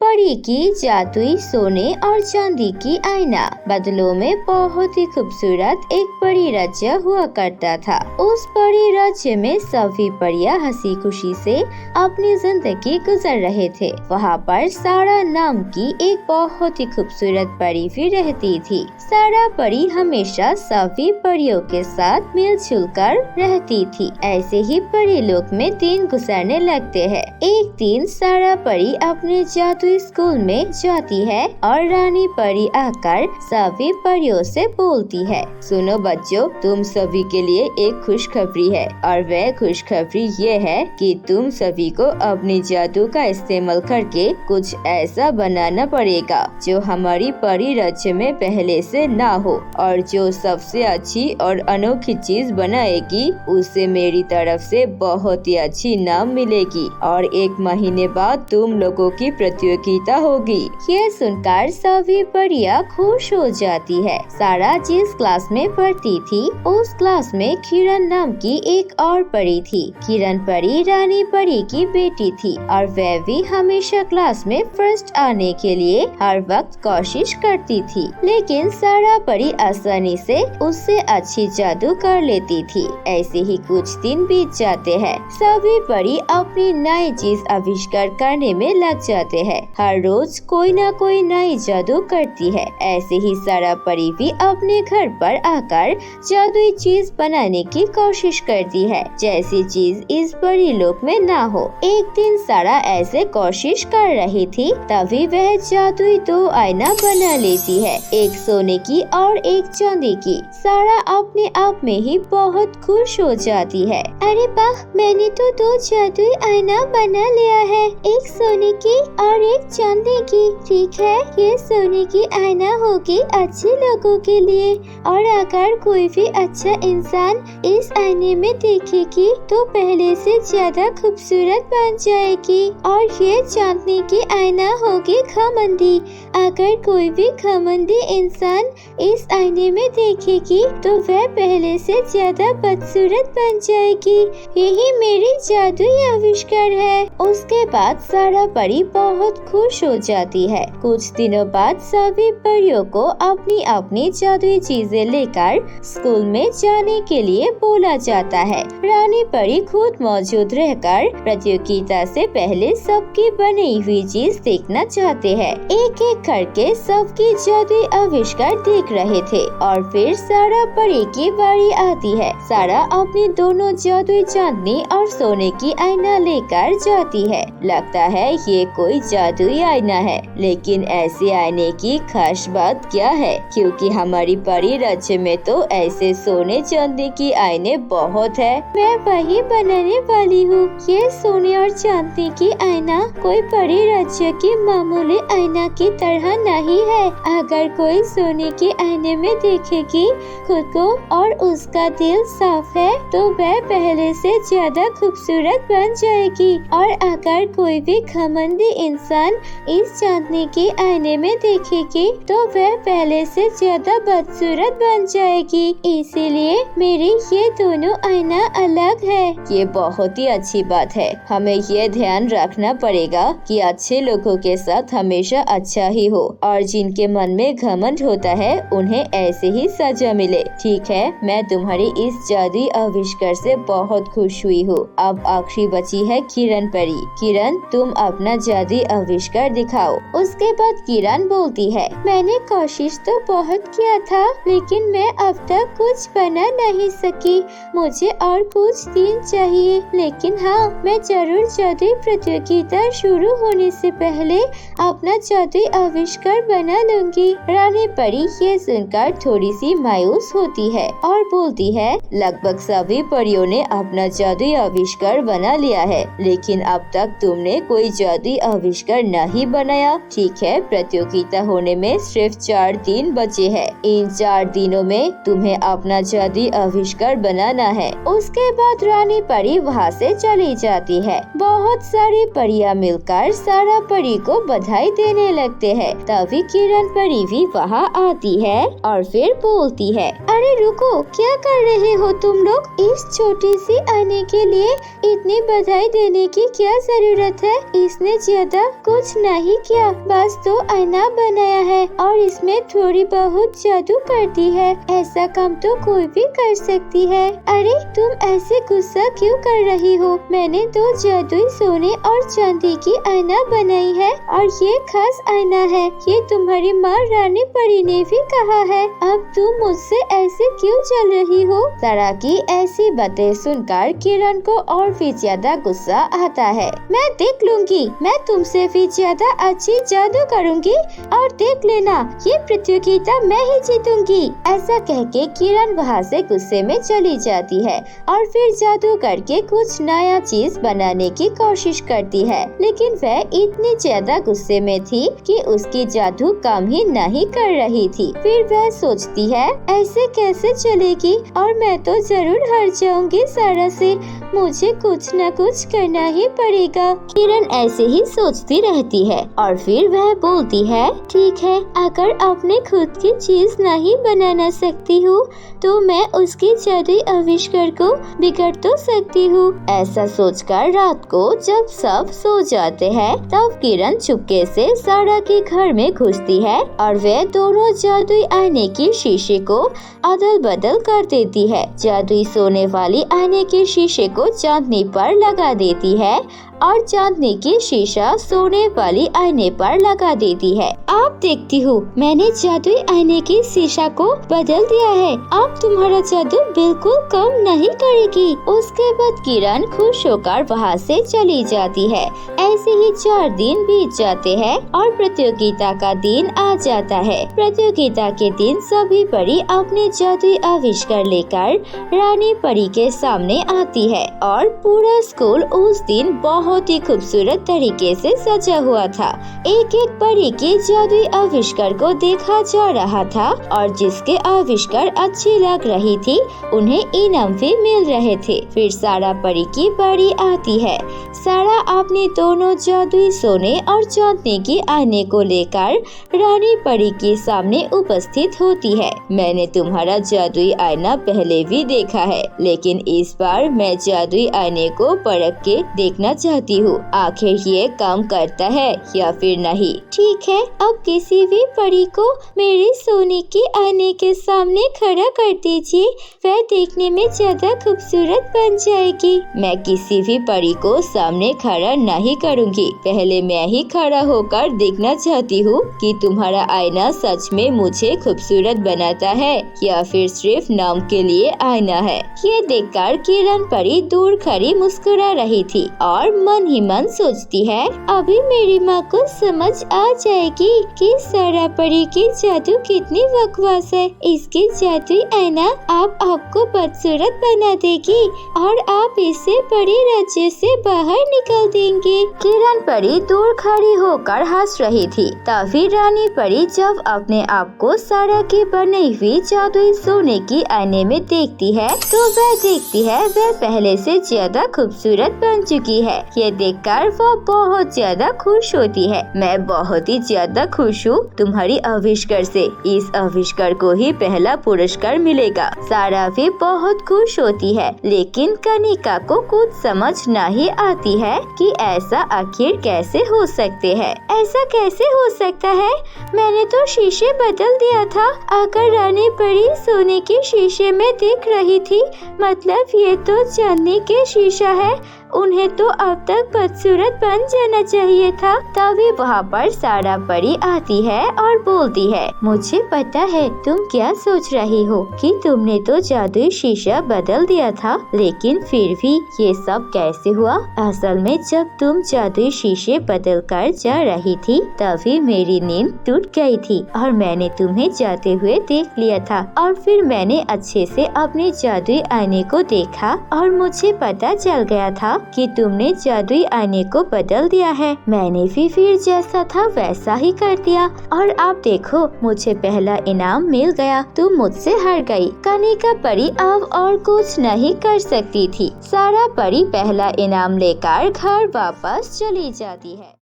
परी की जादुई सोने और चांदी की आईना। बदलों में बहुत ही खूबसूरत एक परी राज्य हुआ करता था। उस परी राज्य में सभी परियां हंसी खुशी से अपनी जिंदगी गुजार रहे थे। वहाँ पर सारा नाम की एक बहुत ही खूबसूरत परी भी रहती थी। सारा परी हमेशा सभी परियों के साथ मिलजुल कर रहती थी। ऐसे ही परी लोक में दिन गुजरने लगते हैं। एक दिन सारा परी अपने जादुई स्कूल में जाती है और रानी परी आकर सभी परियों से बोलती है, सुनो बच्चों, तुम सभी के लिए एक खुशखबरी है और वह खुशखबरी ये है कि तुम सभी को अपने जादू का इस्तेमाल करके कुछ ऐसा बनाना पड़ेगा जो हमारी परी राज्य में पहले से ना हो, और जो सबसे अच्छी और अनोखी चीज बनाएगी उसे मेरी तरफ से बहुत ही अच्छी इनाम मिलेगी और 1 महीने बाद तुम लोगों की प्रतियोगिता होगी। ये सुनकर सभी परियां खुश हो जाती है। सारा जिस क्लास में पढ़ती थी उस क्लास में किरण नाम की एक और परी थी। किरण परी रानी परी की बेटी थी और वह भी हमेशा क्लास में फर्स्ट आने के लिए हर वक्त कोशिश करती थी, लेकिन सारा परी आसानी से उससे अच्छी जादू कर लेती थी। ऐसे ही कुछ दिन बीत जाते हैं। सभी परी अपनी नई चीज आविष्कार करने में लग जाते हैं। हर रोज कोई ना कोई नई जादू करती है। ऐसे ही सारा परी भी अपने घर पर आकर जादुई चीज बनाने की कोशिश करती है, जैसी चीज इस परी लोक में ना हो। एक दिन सारा ऐसे कोशिश कर रही थी, तभी वह जादुई 2 आईना बना लेती है, एक सोने की और एक चांदी की। सारा अपने आप में ही बहुत खुश हो जाती है। अरे वाह, मैंने तो 2 जादुई आईना बना लिया है, एक सोने की और एक चांदी की। ठीक है, ये सोने की आईना होगी अच्छे लोगों के लिए, और अगर कोई भी अच्छा इंसान इस आईने में देखेगी तो पहले से ज्यादा खूबसूरत बन जाएगी। और ये चांदी की आईना होगी घमंडी, अगर कोई भी घमंडी इंसान इस आईने में देखेगी तो वह पहले से ज्यादा बदसूरत बन जाएगी। यही मेरी जादुई आविष्कार है। उसके बाद सारा परी बहुत खुश हो जाती है। कुछ दिनों बाद सभी परियों को अपनी अपनी जादुई चीजें लेकर स्कूल में जाने के लिए बोला जाता है। रानी परी खुद मौजूद रहकर प्रतियोगिता से पहले सबकी बनी हुई चीज देखना चाहते हैं। एक एक करके सबकी जादुई आविष्कार देख रहे थे और फिर सारा परी की बारी आती है। सारा अपनी दोनों जादुई चांदनी और सोने की आईना लेकर जाती है। लगता है ये कोई जादुई आईना है, लेकिन ऐसे आईने की खास बात क्या है, क्योंकि हमारी परी राज्य में तो ऐसे सोने चांदी की आईने बहुत है। मैं वही बनाने वाली हूँ। ये सोने और चांदी की आईना कोई परी राज्य की मामूली आईना की तरह नहीं है। अगर कोई सोने के आईने में देखेगी खुद को और उसका दिल साफ है तो वह पहले से ज्यादा खूबसूरत बन जाएगी, और अगर कोई भी घमंडी इंसान इस चांदनी के आईने में देखेगी तो वह पहले से ज्यादा बदसूरत बन जाएगी। इसीलिए मेरी ये दोनों आईना अलग है। ये बहुत ही अच्छी बात है। हमें ये ध्यान रखना पड़ेगा कि अच्छे लोगों के साथ हमेशा अच्छा ही हो, और जिनके मन में घमंड होता है उन्हें ऐसे ही सजा मिले। ठीक है, मैं तुम्हारी इस जादुई आविष्कार से बहुत खुश हुई हूँ। अब आखिरी बची है किरण परी। किरण, तुम अपना जादुई आविष्कार दिखाओ। उसके बाद किरण बोलती है, मैंने कोशिश तो बहुत किया था, लेकिन मैं अब तक कुछ बना नहीं सकी। मुझे और कुछ दिन चाहिए, लेकिन हाँ, मैं जरूर जादुई प्रतियोगिता शुरू होने से पहले अपना जादुई आविष्कार बना लूंगी। रानी परी ये सुनकर थोड़ी सी मायूस होती है और बोलती है, लगभग सभी परियों ने अपना जादुई आविष्कार बना लिया है, लेकिन अब तक तुमने कोई जादुई आविष्कार नहीं बनाया। ठीक है, प्रतियोगिता होने में सिर्फ 4 दिन बचे हैं। इन 4 दिनों में तुम्हें अपना जादुई आविष्कार बनाना है। उसके बाद रानी परी वहाँ से चली जाती है। बहुत सारी परियां मिलकर सारा परी को बधाई देने लगते हैं। तभी किरण परी भी वहाँ आती है और फिर बोलती है, अरे रुको, क्या कर रहे हो तुम लोग? इस छोटी सी आने के लिए इतनी बधाई देने की क्या जरूरत है? इसने ज्यादा कुछ नहीं किया, बस तो आईना बनाया है और इसमें थोड़ी बहुत जादू करती है। ऐसा काम तो कोई भी कर सकती है। अरे तुम ऐसे गुस्सा क्यों कर रही हो? मैंने तो जादुई सोने और चांदी की आईना बनाई है और ये खास आईना है। ये तुम्हारी माँ रानी परी ने भी कहा है। अब तुम मुझसे ऐसे क्यों चल रही हो? सारा की ऐसी बातें सुनकर किरण को और भी ज्यादा गुस्सा आता है। मैं देख लूंगी, मैं तुमसे भी ज्यादा अच्छी जादू करूंगी और देख लेना, ये प्रतियोगिता मैं ही जीतूंगी। ऐसा कह के किरण वहाँ से गुस्से में चली जाती है और फिर जादू करके कुछ नया चीज बनाने की कोशिश करती है, लेकिन वह इतनी ज्यादा गुस्से में थी कि उसकी जादू काम ही नहीं कर रही थी। फिर वह सोचती है ऐसे कैसे चलेगी और मैं तो जरूर हार जाऊंगी सारा से, मुझे कुछ न कुछ करना ही पड़ेगा। किरण ऐसे ही सोचती रहती है और फिर वह बोलती है, ठीक है, अगर अपने खुद की चीज नहीं बनाना सकती हूँ तो मैं उसके जादुई आविष्कार को बिगाड़ तो सकती हूँ। ऐसा सोचकर रात को जब सब सो जाते हैं तब किरण चुपके से सारा के घर में घुसती है और वे दोनों जादुई आईने की शीशे को अदल बदल कर देती है। जादुई सोने वाली आईने के शीशे को चांदनी पर लगा देती है और चांदनी की शीशा सोने वाली आईने पर लगा देती है। आप देखती हो, मैंने जादुई आईने की शीशा को बदल दिया है, अब तुम्हारा जादू बिल्कुल कम नहीं करेगी। उसके बाद किरण खुश होकर वहाँ से चली जाती है। ऐसे ही 4 दिन बीत जाते हैं और प्रतियोगिता का दिन आ जाता है। प्रतियोगिता के दिन सभी परी अपने जादुई आविष्कार लेकर रानी परी के सामने आती है और पूरा स्कूल उस दिन बहुत ही खूबसूरत तरीके से सजा हुआ था। एक एक परी के जादुई आविष्कार को देखा जा रहा था और जिसके आविष्कार अच्छी लग रही थी उन्हें इनाम भी मिल रहे थे। फिर सारा परी की बारी आती है। सारा अपने दोनों जादुई सोने और चांदनी की आईने को लेकर रानी परी के सामने उपस्थित होती है। मैंने तुम्हारा जादुई आईना पहले भी देखा है, लेकिन इस बार मैं जादुई आईने को परख के देखना चाहती हूँ, आखिर ये काम करता है या फिर नहीं। ठीक है, अब किसी भी परी को मेरे सोने के आईने के सामने खड़ा कर दीजिए, वह देखने में ज्यादा खूबसूरत बन जाएगी। मैं किसी भी परी को सामने खड़ा नहीं करूँगी, पहले मैं ही खड़ा होकर देखना चाहती हूँ कि तुम्हारा आईना सच में मुझे खूबसूरत बनाता है या फिर सिर्फ नाम के लिए आईना है। ये देखकर किरण परी दूर खड़ी मुस्कुरा रही थी और मन ही मन सोचती है, अभी मेरी माँ को समझ आ जाएगी कि सारा परी की जादू कितनी बकवास है। इसकी जादुई आईना आपको बदसूरत बना देगी और आप इसे बड़े राज्य से बाहर निकल देंगे। किरण परी दूर खड़ी होकर हंस रही थी। तभी रानी परी जब अपने आप को सारा की बनी हुई जादुई सोने की आईने में देखती है तो वह देखती है वह पहले से ज्यादा खूबसूरत बन चुकी है। ये देखकर वो बहुत ज्यादा खुश होती है। मैं बहुत ही ज्यादा खुश हूँ तुम्हारी आविष्कार से, इस आविष्कार को ही पहला पुरस्कार मिलेगा। सारा भी बहुत खुश होती है, लेकिन कनिका को कुछ समझ नहीं आती है कि ऐसा आखिर कैसे हो सकते हैं। ऐसा कैसे हो सकता है? मैंने तो शीशे बदल दिया था। अगर रानी परी सोने के शीशे में देख रही थी, मतलब ये तो चांदी के शीशा है, उन्हें तो अब तक बदसूरत बन जाना चाहिए था। तभी वहाँ पर सारा परी आती है और बोलती है, मुझे पता है तुम क्या सोच रही हो कि तुमने तो जादुई शीशा बदल दिया था, लेकिन फिर भी ये सब कैसे हुआ? असल में जब तुम जादुई शीशे बदल कर जा रही थी तभी मेरी नींद टूट गई थी और मैंने तुम्हें जाते हुए देख लिया था और फिर मैंने अच्छे से अपने जादुई आईने को देखा और मुझे पता चल गया था कि तुमने जादुई आईने को बदल दिया है। मैंने भी फिर जैसा था वैसा ही कर दिया और आप देखो मुझे पहला इनाम मिल गया, तुम मुझसे हार गई। कनिका परी अब और कुछ नहीं कर सकती थी। सारा परी पहला इनाम लेकर घर वापस चली जाती है।